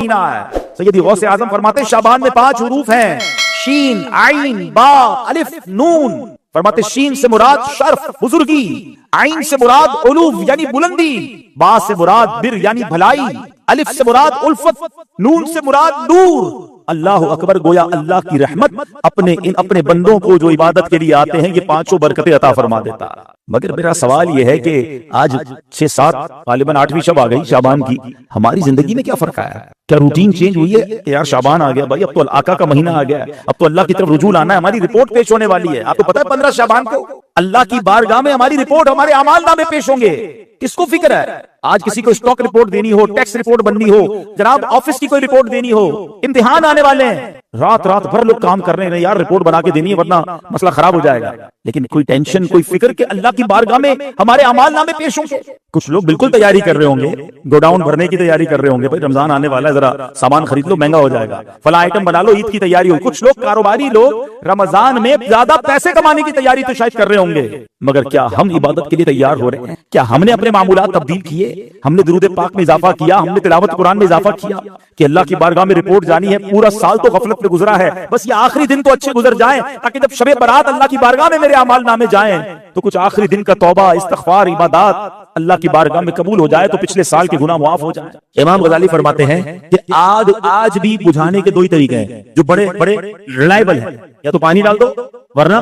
مہینہ ہے. سیدی غوث اعظم فرماتے شعبان میں 5 حروف ہیں، شین، عین، با، الف، نون. فرماتے شین سے مراد شرف، بزرگی، عین سے مراد علو یعنی بلندی، با سے مراد بر یعنی بھلائی، الف سے مراد الفت، نون سے مراد نور. اللہ اکبر. گویا اللہ کی رحمت اپنے بندوں کو جو عبادت کے لیے آتے ہیں یہ 5 برکتیں عطا فرما دیتا. مگر میرا سوال یہ ہے کہ آج 6-7 غالباً 8ویں شب آ گئی شعبان کی، ہماری زندگی میں کیا فرق آیا ہے؟ کیا روٹین چینج ہوئی ہے کہ یار شعبان آ گیا بھائی، اب تو آقا کا مہینہ آ گیا ہے، اب تو اللہ کی طرف رجوع آنا ہے، ہماری رپورٹ پیش ہونے والی ہے. آپ کو پتا ہے 15 شعبان کو اللہ کی بارگاہ میں ہماری رپورٹ، ہمارے اعمال نامے پیش ہوں گے. کس کو فکر ہے؟ آج کسی کو اسٹاک رپورٹ دینی ہو، ٹیکس رپورٹ بننی ہو، جناب آفس کی کوئی رپورٹ دینی ہو، امتحان آنے والے ہیں، رات بھر لوگ کام کر رہے ہیں یار رپورٹ بنا کے دینی ہے ورنہ مسئلہ خراب ہو جائے گا. لیکن کوئی ٹینشن، کوئی فکر کہ اللہ کی بارگاہ میں ہمارے اعمال نامے پیش ہوں گے. کچھ لوگ بالکل تیاری کر رہے ہوں گے، گو ڈاؤن بھرنے کی تیاری کر رہے ہوں گے، بھائی رمضان آنے والا ہے، ذرا سامان خرید لو مہنگا ہو جائے گا، فلاں آئٹم بنا لو، عید کی تیاری ہو. کچھ لوگ کاروباری لوگ رمضان میں زیادہ پیسے کمانے کی تیاری تو شاید کر رہے ہوں گے. مگر کیا ہم عبادت کے لیے تیار ہو رہے ہیں؟ کیا ہم نے اپنے معمولات تبدیل کیے؟ ہم نے درود پاک میں اضافہ کیا؟ ہم نے تلاوت قرآن میں اضافہ کیا کہ اللہ کی بارگاہ میں رپورٹ جانی ہے؟ پورا سال تو غفلت میں گزرا ہے، بس یہ آخری دن تو اچھے گزر جائیں تاکہ جب شب برات اللہ کی بارگاہ میں میرے اعمال نامے جائیں تو کچھ آخری دن کا توبہ، استغفار، عبادات اللہ کی بارگاہ میں قبول ہو جائے تو پچھلے سال کے گناہ معاف ہو جائیں. امام غزالی فرماتے ہیں کہ آگ آج بھی بجھانے کے 2 ہی طریقے ہیں جو بڑے ریلائبل ہیں، یا تو پانی ڈال دو ورنہ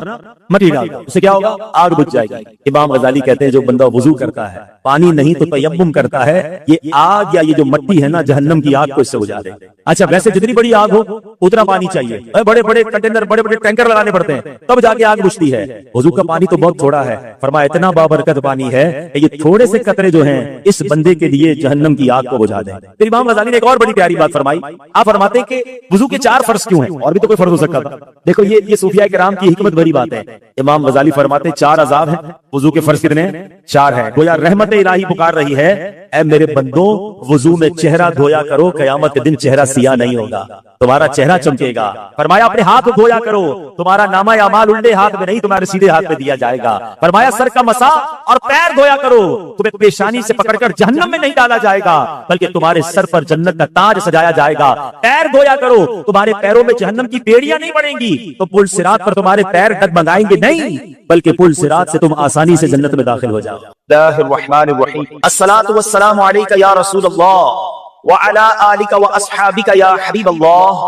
مٹی ڈال دو، اس سے کیا ہوگا؟ آگ بجھ جائے گی. امام غزالی کہتے ہیں جو بندہ وضو کرتا ہے، پانی نہیں تو تیمم کرتا ہے، یہ آگ یا یہ جو مٹی ہے نا جہنم کی آگ کو اس سے بجھا دے. اچھا ویسے جتنی بڑی آگ ہو اتنا پانی چاہیے، بڑے بڑے کنٹینر، بڑے بڑے ٹینکر لگانے پڑتے ہیں تب جا کے آگ بجھتی ہے. وضو کا پانی تو بہت تھوڑا ہے، فرمایا اتنا بابرکت پانی ہے کہ یہ تھوڑے سے قطرے جو ہیں اس بندے کے لیے جہنم کی آگ کو بجھا دیں. پھر امام غزالی نے ایک اور بڑی پیاری بات فرمائی. آپ فرماتے ہیں کہ وضو کے 4 فرض کیوں ہیں؟ اور بھی تو کوئی فرض ہو سکتا تھا. دیکھو یہ صوفیاء کرام کی حکمت بھری بات ہے. امام غزالی فرماتے 4 عذاب ہیں، وضو کے فرض کتنے ہیں؟ 4 ہیں. گویا رحمت الہی پکار رہی ہے، اے میرے بندوں وضو میں چہرہ دھویا کرو، قیامت کے دن چہرہ سیاہ نہیں ہوگا، تمہارا چہرہ چمکے گا. فرمایا اپنے ہاتھ دھویا کرو، تمہارا نامہ اعمال الٹے ہاتھ میں نہیں تمہارے سیدھے ہاتھ میں دیا جائے گا. فرمایا سر کا مسا اور پیر دھویا کرو، تمہیں پیشانی سے پکڑ کر جہنم میں نہیں ڈالا جائے گا بلکہ تمہارے سر پر جنت کا تاج سجایا جائے گا. پیر دھویا کرو، تمہارے پیروں میں جہنم کی بیڑیاں نہیں پڑیں گی تو پل صراط پر تمہارے پیر ڈگمگائیں گے نہیں بلکہ پل صراط سے تم آسانی سے جنت میں داخل ہو جاؤ. اللہ الرحمن الرحیم. الصلاۃ والسلام علیک یا رسول اللہ وعلی آلک واصحابک یا حبیب اللہ.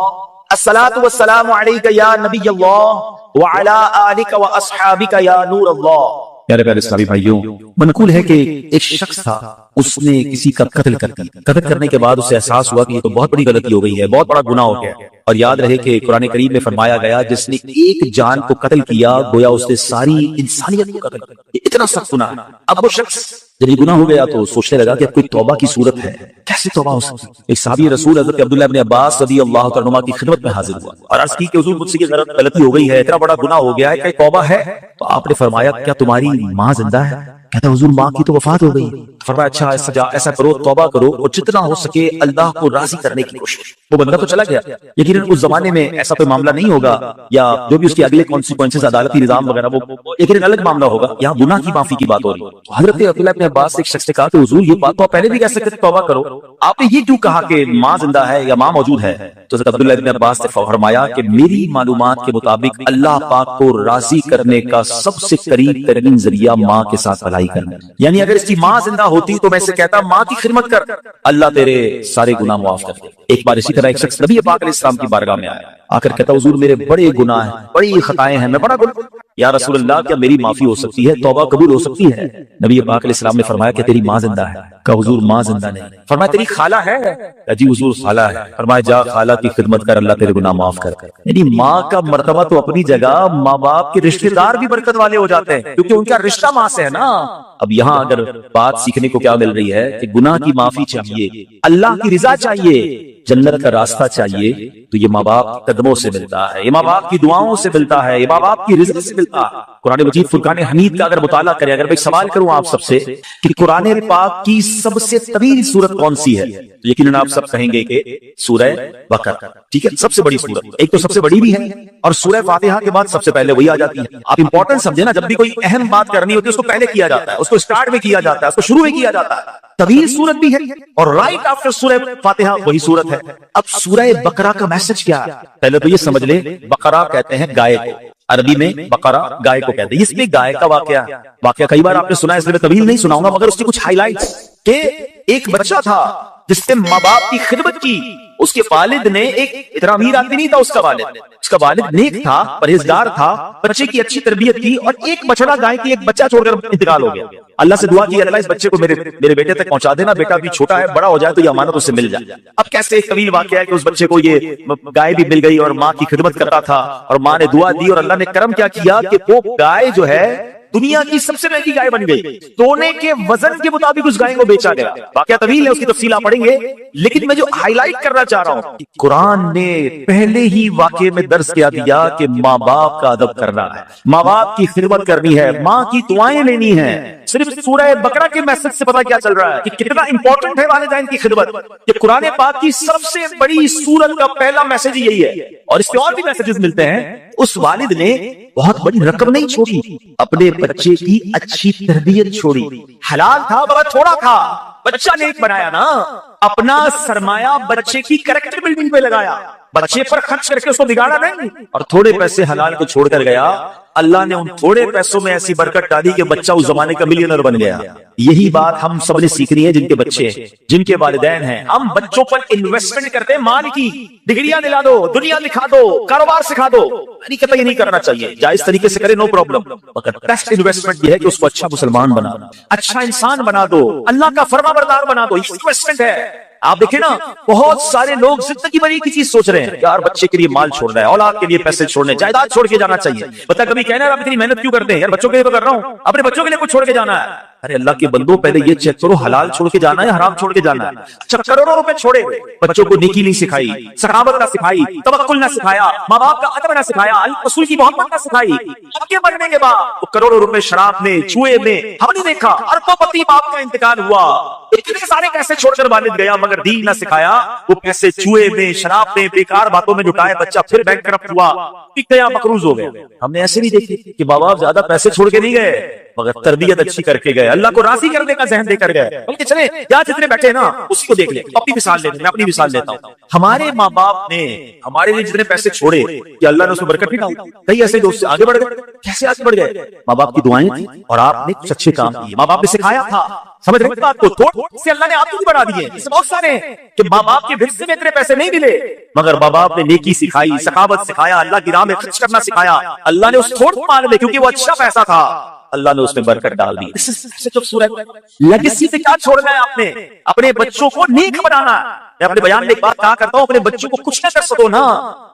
الصلاۃ والسلام علیک یا نبی اللہ وعلی آلک واصحابک یا نور اللہ. پیارے پیارے اسلامی بھائیوں، منقول ہے کہ ایک شخص تھا، اس نے کسی کا قتل کر دیا. قتل کرنے کے بعد اسے احساس ہوا کہ یہ تو بہت بڑی غلطی ہو گئی ہے، بہت بڑا گناہ ہو گیا. اور یاد رہے کہ قرآن کریم میں فرمایا گیا جس نے ایک جان کو قتل کیا گویا اس نے ساری انسانیت کو قتل کیا. یہ اتنا سخت گناہ ہے. اب وہ شخص جب یہ گناہ ہو گیا تو سوچنے لگا کہ اب کوئی توبہ کی صورت ہے، کیسے توبہ ہو سکتی؟ ایک صحابی رسول حضرت عبداللہ ابن عباس رضی اللہ تعالیٰ عنہ کی خدمت میں حاضر ہوا اور عرض کی کہ حضور مجھ سے یہ غلطی ہو گئی ہے، اتنا بڑا گناہ ہو گیا ہے، کیا توبہ ہے؟ تو آپ نے فرمایا کیا تمہاری ماں زندہ ہے؟ کہتا حضور ماں کی تو وفات ہو گئی. فرمایا اچھا ایسا کرو، توبہ کرو اور جتنا ہو سکے اللہ کو راضی کرنے کی کوشش. وہ بندہ تو چلا گیا. یقیناً اس زمانے میں ایسا کوئی معاملہ نہیں ہوگا یا جو بھی اس کے اگلے کانسیکوینسز عدالتی نظام وغیرہ وہ یقیناً الگ معاملہ ہوگا. یہاں گناہ کی معافی کی بات ہو رہی ہے. حضرت عبداللہ ابن عباس سے ایک شخص نے کہا کہ حضور یہ بات تو آپ پہلے بھی کہہ سکتے تھے توبہ کرو، آپ نے یہ کیوں کہا کہ ماں زندہ ہے یا ماں موجود ہے؟ تو حضرت عبداللہ ابن عباس نے فرمایا کہ میری معلومات کے مطابق اللہ پاک کو راضی کرنے کا سب سے قریب ترین ذریعہ ماں کے ساتھ بھلائی کرنا. یعنی اگر اس کی ماں زندہ ہوتی تو میں سے کہتا ماں کی خدمت کر، اللہ تیرے سارے گناہ معاف کر دے. ایک بار اسی طرح ایک شخص نبی پاک علیہ السلام کی بارگاہ میں آیا، آ کر کہتا حضور میرے بڑے گناہ ہیں، بڑی خطائیں ہیں، میں بڑا گناہ. یا رسول اللہ کیا میری معافی ہو سکتی ہے، توبہ قبول ہو سکتی ہے؟ نبی پاک علیہ السلام نے فرمایا کہ تیری ماں زندہ ہے. کہا حضور ماں زندہ نہیں. فرمایا تیری خالہ ہے؟ جی حضور خالہ ہے. فرمایا جا خالہ کی خدمت کر، اللہ تیرے گناہ معاف کر. یعنی ماں کا مرتبہ تو اپنی جگہ، ماں باپ کے رشتہ دار بھی برکت والے ہو جاتے ہیں کیونکہ ان کا رشتہ ماں سے ہے نا. اب یہاں اگر بات سیکھنے کو کیا مل رہی ہے کہ گناہ کی معافی چاہیے، اللہ کی رضا چاہیے، جنت کا راستہ چاہیے تو یہ ماں باپ قدموں سے ملتا ہے، یہ ماں باپ کی دعاؤں سے ملتا ہے، یہ ماں باپ کی رزق سے ملتا ہے. قرآن مجید فرقان حمید کا اگر مطالعہ کریں، اگر میں ایک سوال کروں آپ سب سے کہ قرآن پاک کی سب سے طویل سورت کون سی ہے تو یقیناً آپ سب کہیں گے کہ سورہ بقرہ. ٹھیک ہے، سب سے بڑی سورت، ایک تو سب سے بڑی بھی ہے اور سورہ فاتحہ کے بعد سب سے پہلے وہی آ جاتی ہے. آپ امپورٹنٹ سمجھے نا، جب بھی کوئی اہم بات کرنی ہوتی ہے اس کو پہلے کیا جاتا ہے، اس کو سٹارٹ میں کیا جاتا ہے، اس کو شروع میں کیا جاتا ہے. طویل سورت بھی ہے اور رائٹ آفٹر سورہ فاتحہ وہی سورت ہے. ہے. اب سورہ بقرہ کا میسج کیا ہے؟ پہلے تو یہ سمجھ لیں بقرہ کہتے ہیں گائے کو، عربی میں بقرہ گائے کو کہتے ہیں. اس میں گائے کا واقعہ کئی بار آپ نے سنا ہے، اس لیے میں طویل نہیں سناؤں گا، مگر اس کی کچھ ہائی لائٹس کہ ایک بچہ تھا جس نے ماں باپ کی خدمت کی. اس کے والد نے ایک اتنا امیر آدمی نہیں تھا، اس کا والد نیک تھا، پرہیزگار تھا، بچے کی اچھی تربیت کی، اور ایک بچڑا گائے کی ایک بچہ چھوڑ کر انتقال ہو گیا. اللہ سے دعا کی اللہ اس بچے کو میرے بیٹے تک پہنچا دینا، بیٹا بھی چھوٹا ہے، بڑا ہو جائے تو یہ امانت اس سے مل جائے. اب کیسے ایک طویل واقعہ ہے کہ اس بچے کو یہ گائے بھی مل گئی اور ماں کی خدمت کرتا تھا، اور ماں نے دعا دی اور اللہ نے کرم کیا کیا کہ وہ گائے جو ہے دنیا کی سب سے مہنگی گائے بن گئی. سونے کے وزن کے مطابق اس گائے کو بیچا گیا. واقعہ طویل ہے، اس کی تفصیل آپ پڑھیں گے، لیکن میں جو ہائی لائٹ کرنا چاہ رہا ہوں، قرآن نے پہلے ہی واقعے میں درس کیا دیا کہ ماں باپ کا ادب کرنا ہے، ماں باپ کی خدمت کرنی ہے، ماں کی دعائیں لینی ہے. صرف سورہ بقرہ کے میسج سے پتا کیا چل رہا ہے کہ کتنا امپورٹنٹ ہے والدین کی خدمت. یہ قرآن پاک کی سب سے بڑی سورت کا پہلا میسج یہی ہے، اور اس کے اور بھی میسجز ملتے ہیں. اس والد نے بہت بڑی رقم نہیں چھوڑی، اپنے بچے کی اچھی تربیت چھوڑی. حلال تھا مگر تھوڑا تھا، بچہ نیک بنایا نا، اپنا سرمایہ بچے کی کریکٹر بلڈنگ پہ لگایا، بچے پر خرچ کر کے اس کو بگاڑا نہیں، اور تھوڑے پیسے حلال کو چھوڑ کر گیا. اللہ نے ان تھوڑے پیسوں میں ایسی برکت ڈالی کہ بچہ اس زمانے کا ملینئر بن گیا. یہی بات ہم سب نے سیکھنی ہے، جن کے بچے ہیں، جن کے والدین ہیں. ہم بچوں پر انویسٹمنٹ کرتے ہیں، مال کی ڈگریاں دلا دو، دنیا دکھا دو، کاروبار سکھا دو. نہیں کہتا یہ نہیں کرنا چاہیے، جائز طریقے سے کرے، نو پرابلم، مگر بیسٹ انویسٹمنٹ یہ ہے کہ اس کو اچھا مسلمان بنا دو، اچھا انسان بنا دو، اللہ کا فرما بردار بنا دو. یہ انویسٹمنٹ ہے. آپ دیکھیں نا، بہت سارے لوگ زندگی بھر کی چیز سوچ رہے ہیں، یار بچے کے لیے مال چھوڑنا ہے، اولاد کے لیے پیسے چھوڑنے، جائیداد چھوڑ کے جانا چاہیے. بتا کبھی کہنا ہے آپ اتنی محنت کیوں کرتے ہیں؟ یار بچوں کے لیے تو کر رہا ہوں، اپنے بچوں کے لیے کچھ چھوڑ کے جانا ہے. ارے اللہ کے بندو، پہلے یہ چیک کرو حلال چھوڑ کے جانا ہے، حرام چھوڑ کے جانا ہے. اچھا کروڑوں روپے چھوڑے، بچوں کو نیکی نہیں سکھائی، سخاوت نہ سکھائی، توکل نہ سکھایا، ماں باپ کا ادب نہ سکھایا، رسول کی محبت نہ سکھائی. اب کے مرنے کے بعد وہ کروڑوں روپے شراب میں، جوئے میں، ہم نے دیکھا اربوں پتی باپ کا انتقال ہوا. اتنے سارے پیسے چھوڑ کر والد گیا مگر دین نہ سکھایا. وہ پیسے جوئے میں، شراب میں، بیکار باتوں میں لٹائے، بچہ پھر بینک کرپٹ ہوا، بک گیا، مقروض ہو گیا. ہم نے ایسے بھی دیکھی کہ ماں باپ زیادہ پیسے چھوڑ کے نہیں گئے مگر تربیت اچھی کر کے گئے، اللہ کو راضی کرنے کا ذہن دے کر گئے. بلکہ چلے یا جتنے بیٹھے نا اسی کو دیکھ لیں. اپنی مثال لے لیں، میں اپنی مثال لیتا ہوں. ہمارے ماں باپ نے ہمارے لیے جتنے پیسے چھوڑے کہ اللہ نے اس میں برکت بھی ڈالی. کئی ایسے دوست آگے بڑھ گئے. کیسے آگے بڑھ گئے؟ ماں باپ کی دعائیں تھیں اور آپ نے کچھ اچھے کام کیے، ماں باپ نے سکھایا تھا. سمجھ رہے بات کو؟ تھوڑے سے اللہ نے آپ کو بھی بڑھا دیے. اس بہت سارے ہیں کہ ماں باپ کے حصے میں اتنے پیسے نہیں ملے مگر ماں باپ نے نیکی سکھائی، سخاوت سکھایا، اللہ کی راہ میں خرچ کرنا سکھایا. اللہ نے اس تھوڑے مال میں، کیونکہ وہ اچھا پیسہ تھا، اللہ نے اس میں برکت ڈال دی. لیگیسی سے کیا چھوڑنا ہے؟ آپ نے اپنے بچوں کو نیک بنانا ہے. میں اپنے بیان میں ایک بات کہا کرتا ہوں، اپنے بچوں کو کچھ نہ کر سکو نا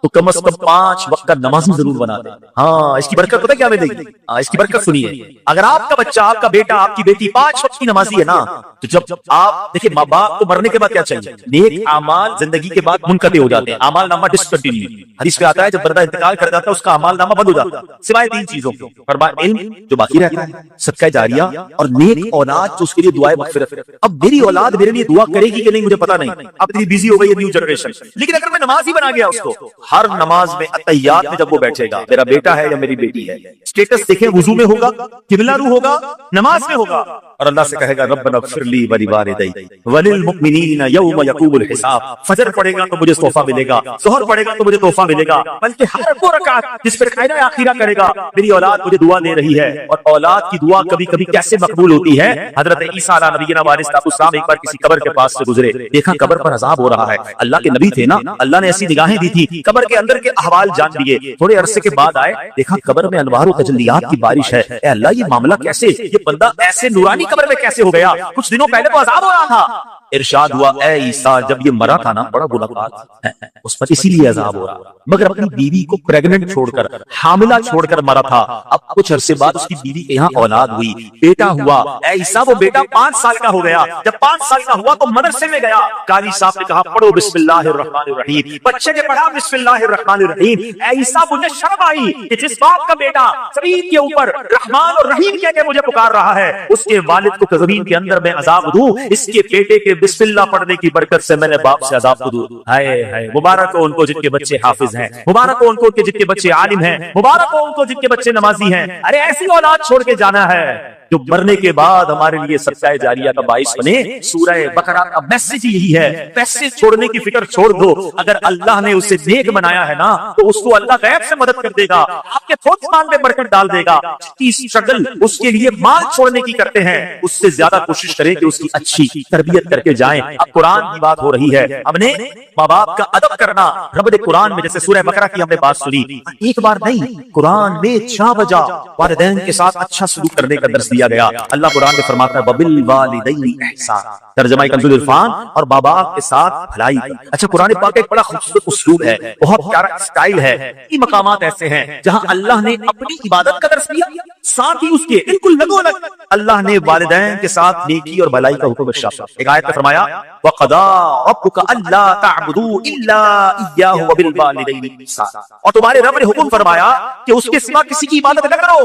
تو کم از کم 5 وقت کا نمازی ضرور بنا دے. ہاں اس کی برکت پتہ کیا ملے گی؟ اس کی برکت سنیے. اگر آپ کا بچہ، آپ کا بیٹا، آپ کی بیٹی 5 وقت کی نمازی ہے نا، تو جب آپ دیکھیں ماں باپ کو مرنے کے بعد کیا چاہیے؟ نیک اعمال زندگی کے بعد منقطع ہو جاتے ہیں، اعمال نامہ ڈسکنٹینیو. حدیث میں آتا ہے جب بندہ انتقال کر جاتا ہے اس کا اعمال نامہ بند ہو جاتا ہے سوائے 3 چیزوں کے. فرمایا علم جو باقی رہتا ہے، صدقہ جاریہ، اور نیک اولاد جو اس کے لیے دعائے مغفرت. اب میری اولاد میرے لیے دعا کرے گی کہ نہیں مجھے پتا نہیں، اب اتنی بیزی ہو گئی ہے نیو جنریشن. لیکن اگر میں نمازی بنا گیا اس کو، ہر نماز میں اتحیات میں جب وہ بیٹھے گا، میرا بیٹا ہے یا میری بیٹی ہے، اسٹیٹس دیکھیں، وضو میں ہوگا، قبلہ رو ہوگا، نماز میں ہوگا، اور اللہ سے کہے گا ربنا اغفر لی ولوالدی وللمؤمنین یوم یقوم الحساب. فجر پڑھے گا تو مجھے تحفہ ملے گا، ظہر پڑھے گا تو مجھے تحفہ ملے گا، بلکہ ہر وہ رکعت جس پر قاعدہ آخرہ کرے گا میری اولاد مجھے دعا دے رہی ہے. اور اولاد کی دعا کبھی کبھی کیسے مقبول ہوتی ہے؟ حضرت عیسیٰ علیہ نبینا علیہ السلام ایک بار کسی قبر کے پاس سے گزرے، دیکھا قبر پر عذاب ہو رہا ہے. اللہ کے نبی تھے نا، اللہ نے ایسی نگاہیں دی تھی، قبر کے اندر کے احوال جان لیے. تھوڑے عرصے کے بعد آئے، دیکھا قبر میں انوار و تجلیات کی بارش ہے. اے اللہ یہ معاملہ کیسے؟ یہ بندہ ایسے نورانی قبر میں کیسے ہو گیا؟ کچھ دنوں پہلے تو عذاب ہو رہا تھا. ارشاد ہوا اے عیسیٰ جب یہ مرا تھا نا بڑا گناہگار تھا، اس پر اسی لیے عذاب ہو رہا، مگر اپنی بیوی کو پریگننٹ چھوڑ کر، حاملہ چھوڑ کر مرا تھا. اب کچھ عرصے بعد اس کی بیوی کے یہاں اولاد ہوئی، بیٹا ہوا. اے عیسیٰ وہ بیٹا 5 سال کا ہو گیا. جب 5 سال کا ہوا تو مدرسے میں گیا، قاری صاحب نے کہا پڑھو بسم اللہ الرحمن الرحیم. بچے نے پڑھا بسم اللہ الرحمن الرحیم. اے عیسیٰ مجھے شرم آئی کہ جس باپ کا بیٹا زمین کے اوپر رحمان اور رحیم کہہ کے مجھے پکار رہا ہے، اس کے والد کو زمین کے اندر میں عذاب دوں. اس کے بیٹے کے بسم اللہ پڑھنے کی برکت سے میں نے باپ سے عذاب کو دور. ہائے ہائے مبارک ہو ان کو جن کے بچے حافظ ہیں، مبارک ہو ان کو جن کے بچے عالم ہیں، مبارک ہو ان کو جن کے بچے نمازی ہیں. ارے ایسی اولاد چھوڑ کے جانا ہے جو مرنے کے بعد ہمارے لیے صدقہ جاریہ کا باعث بنے۔ سورہ بقرہ کا میسج یہی ہے، پیسے چھوڑنے کی فکر چھوڑ دو، اگر اللہ نے اسے نیک بنایا ہے نا تو اس کو اللہ غیب سے مدد کر دے گا، آپ کے تھوڑے مال میں برکت ڈال دے گا۔ اسٹرگل اس کے لیے مال چھوڑنے کی کرتے ہیں، اس سے زیادہ کوشش کریں کہ اس کی اچھی تربیت کر کے جائیں۔ اب قرآن کی بات ہو رہی ہے، ہم نے ماں باپ کا ادب کرنا، رب نے قرآن میں جیسے سورہ بقرہ کی ہم نے بات سنی، ایک بار نہیں قرآن میں 6 بجا والدین کے ساتھ اچھا سلوک کرنے کا درس دیا گیا۔ اللہ قرآن میں فرماتا ہے وَبِالْوَالِدَيْنِ احسان، ترجمہ کنز العرفان، اور ماں باپ کے ساتھ بھلائی۔ اچھا قرآن پاک ایک بڑا خوبصورت اسلوب ہے، بہت پیارا اسٹائل ہے۔ یہ مقامات ایسے ہیں جہاں اللہ نے اپنی عبادت کا درس دیا، ساتھ ہی اس کے بالکل لگو لگ اللہ نے والدین کے ساتھ نیکی اور بھلائی کا حکم ارشاد فرمایا۔ ایک آیت میں فرمایا وَقَضَىٰ رَبُّكَ أَلَّا تَعْبُدُوا إِلَّا إِيَّاهُ وَبِالْوَالِدَيْنِ إِحْسَانًا، اور تمہارے رب نے حکم فرمایا کہ اس کے سوا کسی کی عبادت نہ کرو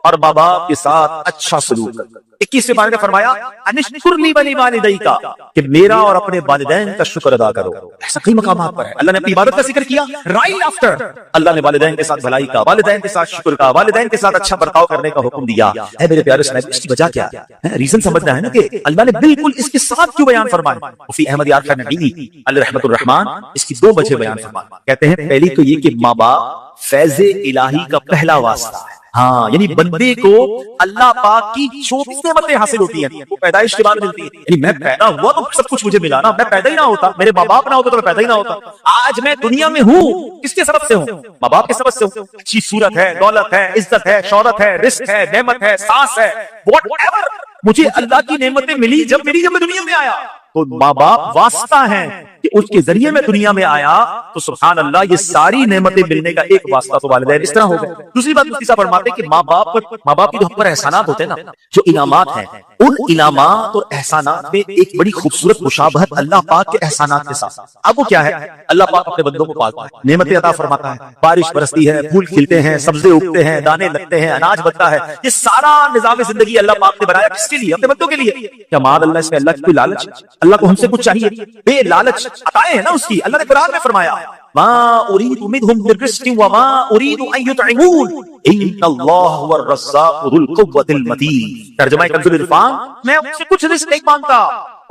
اور ماں باپ کے ساتھ اچھا سلوک کرو۔ 21 بارے میں فرمایا انشکر لی ولیوالدیک، کہ میرا اور اپنے والدین کا شکر ادا کرو۔ ایسا کئی مقامات پر ہے، اللہ نے اپنی عبادت کا ذکر کیا، رائٹ آفٹر اللہ نے والدین کے ساتھ بھلائی کا، والدین کے ساتھ شکر کا، والدین کے ساتھ اچھا برتاؤ کرنے کا حکم دیا ہے۔ میرے پیارے سنائے، اس کی وجہ کیا ہے؟ ریزن سمجھنا ہے نا کہ اللہ نے بالکل اس کے ساتھ کیوں بیان فرمایا۔ مفتی احمد یار خان ندوی علیہ رحمۃ الرحمان اس کی 2 وجہ بیان فرمایا۔ کہتے ہیں پہلی تو یہ کہ ماں باپ فیض الہی کا پہلا واسطہ ہے، ہاں یعنی بندے کو اللہ پاک کی 24 نعمتیں حاصل ہوتی ہیں، وہ پیدائش کے بعد ملتی ہیں۔ یعنی میں پیدا ہوا تو سب کچھ مجھے ملا نا، میں پیدا ہی نہ ہوتا، میرے ماں باپ نہ ہوتے تو میں پیدا ہی نہ ہوتا۔ آج میں دنیا میں ہوں کس کے سبب سے ہوں؟ ماں باپ کے سبب سے ہوں۔ اچھی صورت ہے، دولت ہے، عزت ہے، شہرت ہے، رزق ہے، نعمت ہے، سانس ہے، واٹ ایور مجھے اللہ کی نعمتیں ملی جب میں دنیا میں آیا، تو ماں باپ واسطہ ہیں کہ اس کے ذریعے میں دنیا میں آیا، تو سبحان اللہ یہ ساری نعمتیں ملنے کا ایک واسطہ تو والدین اس طرح ہو گئے۔ دوسری بات مفتی صاحب فرماتے ہیں کہ ماں باپ کی جو ہم پر احسانات ہوتے ہیں نا، جو انعامات ہیں، ان انعامات اور احسانات میں ایک بڑی خوبصورت مشابہت اللہ پاک کے احسانات کے ساتھ۔ اب وہ کیا ہے؟ اللہ پاک اپنے بندوں کو پالتا ہے، نعمتیں عطا فرماتا ہے، بارش برستی ہے، پھول کھلتے ہیں، سبزے اگتے ہیں، دانے لگتے ہیں، اناج بنتا ہے۔ یہ سارا نظام زندگی اللہ پاک نے بنایا کس کے لیے؟ اپنے بندوں کے لیے۔ کیا معاذ اللہ اس میں اللہ کی کوئی لالچ؟ اللہ کو ہم سے کچھ چاہیے؟ بے لالچ عطائیں ہیں نا اس کی۔ اللہ نے قرآن میں فرمایا ما اريد منهم من رزق وما اريد ان يطعمون ان اللہ هو الرزاق ذو القوة المتین۔ ترجمہ کنز العرفان، میں ان سے کچھ رزق نہیں مانگتا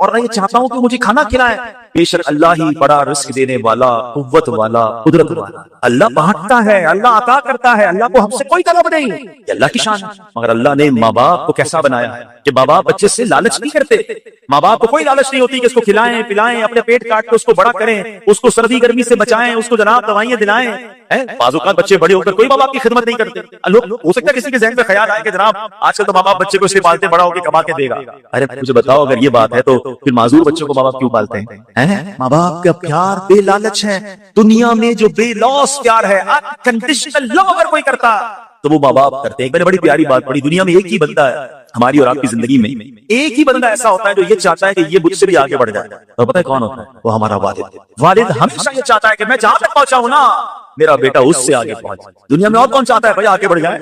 اور میں یہ چاہتا ہوں کہ مجھے کھانا کھلائے، بے شک اللہ ہی بڑا رزق دینے والا، قوت والا، قدرت والا۔ اللہ بانٹتا ہے، اللہ عطا کرتا ہے، اللہ کو ہم سے کوئی طلب نہیں، یہ اللہ کی شان ہے۔ مگر اللہ نے ماں باپ کو کیسا بنایا ہے کہ ماں باپ بچے سے لالچ نہیں کرتے، ماں باپ کو کوئی لالچ نہیں ہوتی کہ اس کو کھلائیں پلائیں، اپنے پیٹ کاٹ کے اس کو بڑا کریں، اس کو سردی گرمی سے بچائیں، اس کو جناب دوائیاں دلائیں۔ بعض اوقات بچے بڑے ہو کر کوئی ماں باپ کی خدمت نہیں کرتے۔ لوگ ہو سکتا ہے کسی کے ذہن میں خیال آئے کہ جناب آج کل تو ماں باپ بچے کو اس لیے پالتے بڑا ہو کے کما کے دے گا۔ ارے مجھے بتاؤ اگر یہ بات ہے تو پھر معذور بچوں کو ماں باپ کیوں پالتے ہیں؟ ماں باپ کا پیار بے لالچ ہے۔ دنیا میں جو بے لوث پیار ہے، انکنڈیشنل لو اگر کوئی کرتا تو وہ ماں باپ کرتے ہیں۔ میں نے بڑی پیاری بات پڑھی، دنیا میں ایک ہی بندہ ہے ہماری اور آپ کی زندگی میں، ایک ہی بندہ ایسا ہوتا ہے جو یہ چاہتا ہے کہ یہ مجھ سے بھی آگے بڑھ جائے، اور پتہ ہے کون ہوتا ہے؟ وہ ہمارا والد۔ والد ہمیشہ یہ چاہتا ہے کہ میں جہاں تک پہنچا ہوں نا میرا بیٹا اس سے آگے پہنچ۔ دنیا میں اور کون چاہتا ہے بھائی آگے بڑھ جائے؟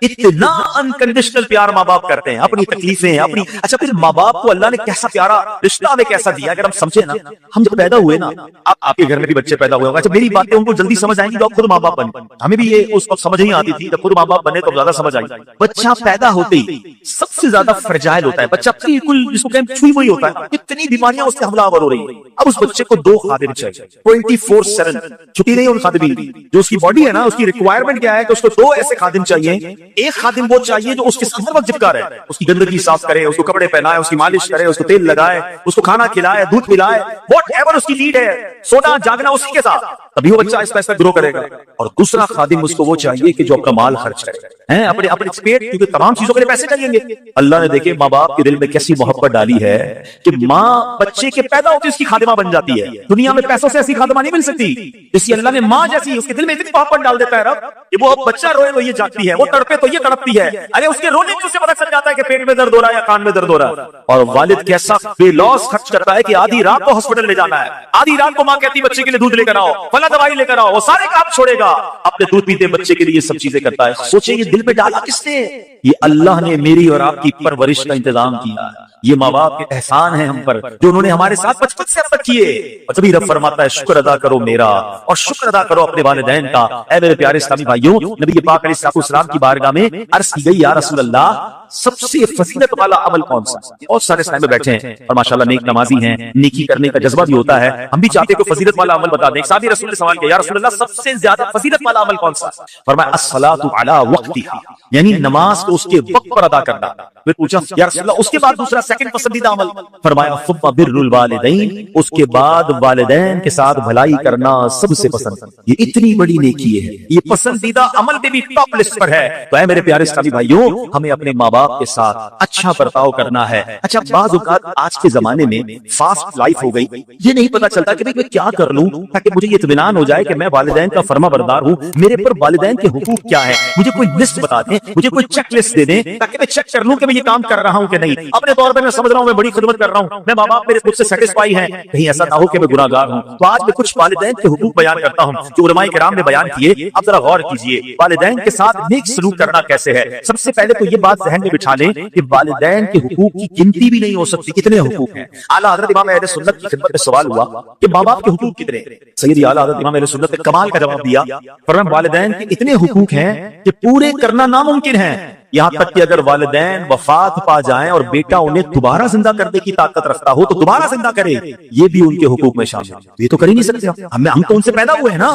اتنا انکنڈیشنل پیار ماں باپ کرتے ہیں، اپنی تکلیفیں اپنی۔ اچھا پھر ماں باپ کو اللہ نے کیسا پیارا رشتہ ہمیں کیسا دیا، اگر ہم سمجھے نا، ہم جب پیدا ہوئے نا، آپ کے گھر میں بھی بچے پیدا ہوئے ہوگا، اچھا میری باتیں ان کو جلدی سمجھ آئیں گی جب خود ماں باپ بنے۔ ہمیں بھی یہ اس وقت سمجھ نہیں آتی تھی، جب خود ماں باپ بنے تو زیادہ سمجھ آئی۔ بچہ پیدا ہوتے ہی سب سے زیادہ فرجائل ہوتا ہے بچہ، بالکل جس کو کہیں چھوئی ہوئی ہوتا ہے، اتنی بیماریاں اس سے حملہ آور ہو رہی ہیں۔ اب اس بچے کو 2 خادم چاہیے 24/7، چھٹی نہیں ان خادمین کی۔ جو اس کی باڈی ہے نا، اس کی ریکوائرمنٹ کیا ہے کہ اس کو 2 ایسے خادم چاہیے۔ ایک خادم وہ چاہیے جو اس کے ساتھ ہر وقت چپکا رہے، اس کی گندگی صاف کرے، اس کو کپڑے پہنائے، اس کی مالش کرے، اس کو تیل لگائے، اس کو کھانا کھلائے، دودھ پلائے، واٹ ایور اس کی نیڈ ہے، سونا جاگنا اسی کے ساتھ، تبھی وہ بچہ اس گرو کرے گا۔ اور دوسرا خادم اس کو وہ چاہیے کہ جو اپنا مال خرچ کرے، اپنے پیٹ، کیونکہ تمام چیزوں کے لیے پیسے چاہیے گے۔ اللہ نے دیکھے ماں باپ کے دل میں کیسی محبت ڈالی ہے کہ ماں بچے کے پیدا ہوتے اس کی خادمہ بن جاتی ہے۔ دنیا میں پیسوں سے ایسی خادمہ نہیں مل سکتی، اس لیے اللہ نے ماں جیسی اس کے دل میں اتنی محبت ڈال دیتا ہے رب کہ وہ بچہ روئے تو یہ جاگتی ہے، وہ تڑپے تو یہ تڑپتی ہے۔ ارے اس کے رونے سے اسے پتہ چل جاتا ہے کہ پیٹ میں درد ہو رہا ہے یا کان میں درد ہو رہا ہے۔ اور والد کیسا بے لوث خرچ کرتا ہے کہ آدھی رات کو ہاسپٹل لے جانا ہے، آدھی رات کو ماں کہتی بچے کے لیے دودھ لے کر آؤ، فلاں دوائی لے کر آؤ، وہ سارے کام چھوڑے گا، اپنے دودھ پیتے بچے کے لیے یہ سب چیزیں کرتا ہے۔ سوچیں یہ دل میں ڈالا کس نے؟ یہ اللہ نے میری اور آپ کی پرورش کا انتظام کیا ہے، یہ ماں باپ کے احسان ہیں ہم پر جو انہوں نے ہمارے ساتھ بچپن سے اب تک کیے. اور تبھی رب فرماتا ہے شکر ادا کرو میرا اور شکر ادا کرو اپنے والدین کا. اے میرے پیارے اسلامی بھائیوں، نبی پاک علیہ السلام کی بارگاہ میں عرض کی گئی، یا رسول اللہ سب سے فضیلت والا عمل کون سا؟ بہت سارے اسلام میں بیٹھے ہیں اور ماشاءاللہ نیک نمازی ہیں، نیکی کرنے کا جذبہ بھی ہوتا ہے، ہم بھی چاہتے ہیں کہ فضیلت والا عمل بتا دیں. ایک صحابی رسول نے سوال کیا، یا رسول اللہ سب سے زیادہ فضیلت والا عمل کون سا؟ فرمایا الصلاۃ علی وقتہا، یعنی نماز کو اس کے وقت پر ادا کرنا. پھر پوچھا یا رسول اللہ اس کے بعد دوسرا سیکنڈ پسندیدہ عمل؟ فرمایا ثم بر الوالدین، اس کے بعد والدین کے ساتھ بھلائی کرنا سب سے پسند. یہ اتنی بڑی نیکی ہے، یہ پسندیدہ عمل بھی ٹاپ لسٹ پر ہے. تو اے میرے پیارے اسلامی بھائیوں، ہمیں اپنے ماں باپ کے ساتھ اچھا برتاؤ کرنا ہے. اچھا بعض اوقات آج کے زمانے میں فاسٹ لائف ہو گئی، یہ نہیں پتا چلتا کہ میں کیا کر لوں تاکہ مجھے یہ اطمینان ہو جائے کہ میں والدین کا فرما بردار ہوں. میرے پر والدین کے حقوق کیا ہے، مجھے کوئی لسٹ بتا دیں، مجھے کوئی چیک لسٹ دے دیں تاکہ میں چیک کر لوں کہ میں یہ کام کر رہا ہوں کہ نہیں. اپنے طور پر میں سمجھ رہا ہوں میں بڑی خدمت کر رہا ہوں، میں ماں باپ میرے خود سے سیٹسفائی ہیں، کہیں ایسا نہ ہو کہ میں گناہ گار ہوں. تو آج میں کچھ والدین کے حقوق بیان کرتا ہوں جو علماء کرام نے بیان کیے. اب ذرا غور کیجئے والدین کے ساتھ نیک سلوک کرنا کیسے ہے. سب سے پہلے تو یہ بات ذہن میں بٹھا لیں کہ والدین کے حقوق کی گنتی بھی نہیں ہو سکتی، کتنے حقوق ہیں. اعلیٰ حضرت امام اہل سنت کی خدمت میں سوال ہوا کہ ماں باپ کے حقوق کتنے؟ سیدی اعلیٰ حضرت امام اہل سنت نے کمال کا جواب دیا، فرمایا والدین کے اتنے حقوق ہیں کہ پورے کرنا ناممکن ہے. یہاں تک کہ اگر والدین وفات پا جائیں اور بیٹا انہیں دوبارہ زندہ کرنے کی طاقت رکھتا ہو تو دوبارہ زندہ کرے، یہ بھی ان کے حقوق میں شامل ہے. یہ تو کر ہی نہیں سکتے، ہم تو ان سے پیدا ہوئے ہیں نا،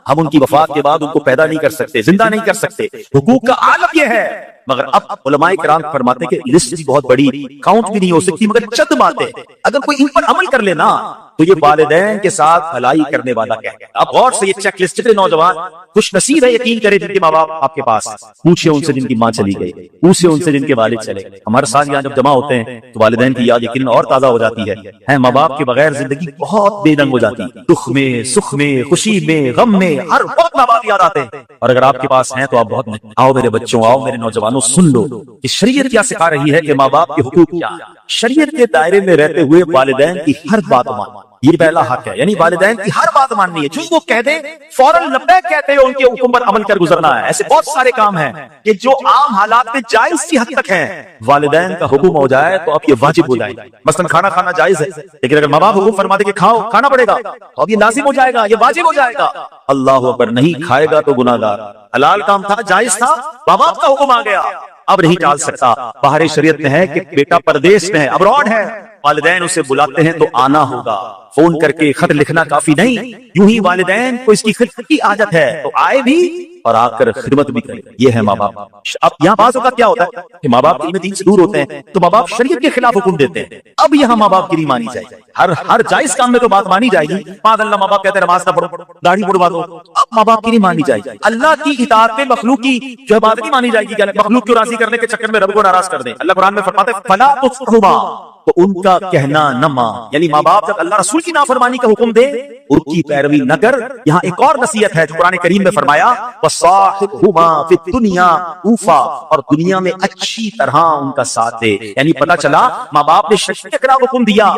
ہم ان کی وفات کے بعد ان کو پیدا نہیں کر سکتے، زندہ نہیں کر سکتے. حقوق کا عالم یہ ہے. مگر اب علماء کرام فرماتے ہیں کہ لسٹ بھی بہت بڑی، کاؤنٹ بھی نہیں ہو سکتی، مگر چند باتیں اگر کوئی ان پر عمل کر لینا تو یہ والدین کے ساتھ بھلائی کرنے والا ہے. اب غور سے یہ چیک لسٹ، جتنے نوجوان خوش نصیب ہے یقین کرے جن کے ماں باپ آپ کے پاس، پوچھے ان سے جن کی ماں چلی گئی، پوچھے ان سے جن کے والد چلے گئے. ہمارے ساتھ یہاں جب جمع ہوتے ہیں تو والدین کی یاد یقین اور تازہ ہو جاتی ہے. ماں باپ کے بغیر زندگی بہت بے رنگ ہو جاتی ہے، دکھ میں، سکھ میں، خوشی میں، غم میں، ہر وقت ماں باپ یاد آتے ہیں. اور اگر آپ کے پاس ہیں تو آپ بہت آؤ میرے بچوں، آؤ میرے نوجوانوں، سن لو کہ شریعت کیا سکھا رہی ہے کہ ماں باپ کے حقوق کیا. شریعت کے دائرے میں رہتے ہوئے والدین کی ہر بات مان، یہ پہلا حق ہے. یعنی والدین کی ہر بات ماننی ہے، جو وہ کہہ دیں فوراً لبیک کہتے ہیں، ان کے حکم پر عمل کر گزرنا ہے. ایسے بہت سارے کام ہیں کہ جو عام حالات میں جائز کی حد تک ہیں، والدین کا حکم ہو جائے تو اب یہ واجب ہو جائے. مثلا کھانا کھانا جائز ہے، لیکن اگر ماں باپ حکم فرما دے کہ کھاؤ، کھانا پڑے گا، تو اب یہ لازم ہو جائے گا، یہ واجب ہو جائے گا. اللہ اکبر، نہیں کھائے گا تو گناہ گار. حلال کام تھا، جائز تھا، ماں باپ کا حکم آ گیا، اب نہیں ٹال سکتا. باہر شریعت میں ہے کہ بیٹا پردیس میں ہے، ابراڈ ہے، والدین اسے بلاتے ہیں تو آنا ہوگا. فون کر کے خط لکھنا کافی نہیں، یوں ہی والدین کو اس کی خدمت کی عادت ہے تو آئے بھی اور آ کر خدمت بھی کرے. یہ ہے ماں باپ. اب یہاں بعض اوقات کیا ہوتا ہے کہ ماں باپ علم دین سے دور ہوتے ہیں تو ماں باپ شریعت کے خلاف حکم دیتے ہیں. اب یہاں ماں باپ کی نہیں مانی جائے گی. ہر جائز کام میں تو بات مانی جائے گی. معاذ اللہ ماں باپ کہتے ہیں نماز نہ پڑھو، داڑھی مڑوا دو، اب ماں باپ کی نہیں مانی جائے گی. اللہ کی اطاعت میں مخلوق کی جو بات نہیں مانی جائے گی، مخلوق کو راضی کرنے کے چکر میں رب کو ناراض کر دیں. اللہ قرآن میں فرماتے ہیں فلا تطعهما، تو ان کا کہنا نہ مان. یعنی ماں باپ جب اللہ رسول کی نافرمانی کا حکم دے ان کی پیروی نہ کر. یہاں ایک اور نصیحت ہے جو قرآن کریم میں فرمایا وَصَاحِبْهُمَا فِي الدُّنْيَا مَعْرُوفًا، اور دنیا میں اچھی طرح ان کا ساتھ دے. یعنی پتہ چلا ماں باپ نے شریعت کے خلاف حکم دیا